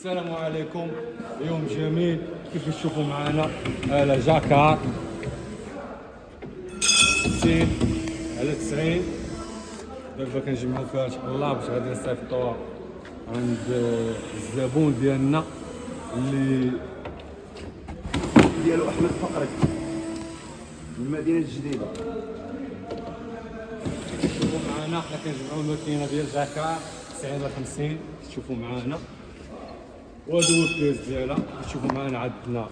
السلام عليكم، يوم جميل كيف تشوفوا معنا على جاكار 60 على 90. دابا كنجمعوا فيها ان شاء الله باش غادي نصيفطوها عند الزبون ديالنا اللي ديالو احمد فقري من المدينه الجديده. تشوفوا معنا حنا كنجمعوا الماكينه ديال جاكار 90 على 50. تشوفوا معنا وهذا هو الكيس ديالها. تشوفوا معنا عندنا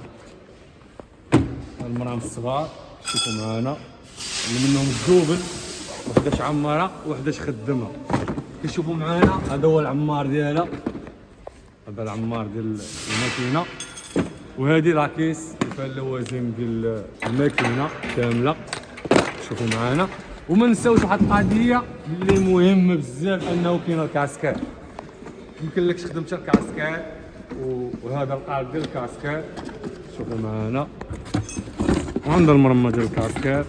المرام الصغار، تشوفوا معنا اللي منهم الدوبل، وحداش عماره وحداش خدمه. كتشوفوا معنا هذا هو العمار ديالها، هذا العمار ديال الماكينه، وهذه لاكيس اللي فيها اللوازم ديال الماكينه كامله. شوفوا معنا وما نساوش واحد القضيه اللي مهمه بزاف، انه كاين الكاسكات. يمكن لك تخدم حتى الكاسكات وهذا القالب ديال الكاسكات. شوفوا معنا وعندنا المرمى ديال الكاسكات،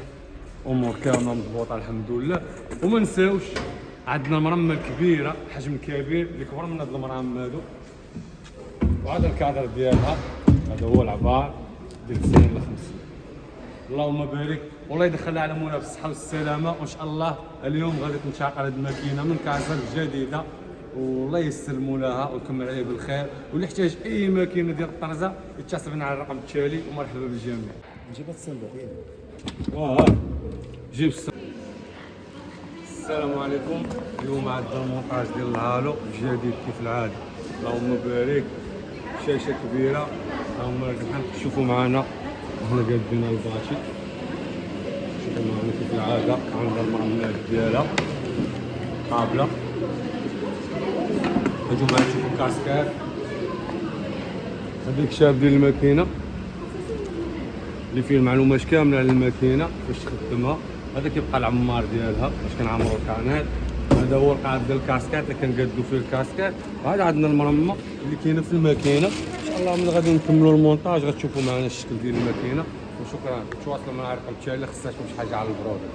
امور كامله مضبوطه الحمد لله. وما نساوش عندنا مرمى كبيره، حجم كبير اللي كبر من هاد المرام هادو. وهذا الكادر ديالها، هذا هو العبار ديال 90 ل 50. اللهم بارك، والله يدخلها على مولانا بالصحه والسلامه. وان شاء الله اليوم غادي تنشاقر هذه الماكينه من كاسر جديده، والله يسر مولاها ويكمل عليه بالخير. واللي يحتاج اي ماكينه ديال الطرزه يتصل بنا على الرقم التالي. ومرحبا بالجميع. نجيب هاد الصندوق جيب السلام عليكم. اليوم عندنا المونتاج ديال الهالو جديد كيف العاده. اللهم بارك، شاشه كبيره. اللهم بارك. شوفوا معنا احنا قادين الباشي. شوفوا معنا كيف العاده عندنا المعاملات ديالها قابله. هاجو معنا تشوفوا الكاسكات. هذاك الشاب ديال الماكينه اللي فيه المعلومات كامله على الماكينه باش تخدمها. هذا كيبقى العمار ديالها باش كنعمروا الكانات. هذا هو القالب ديال الكاسكات اللي كنقادو فيه الكاسكات. وهذا عندنا المرمى اللي كاينه في الماكينه. ان شاء الله ملي غادي نكملوا المونتاج غتشوفوا معنا الشكل ديال الماكينه. وشكرا. تواصلوا معنا على الرقم التالي خصكم شي حاجه على البرودكت.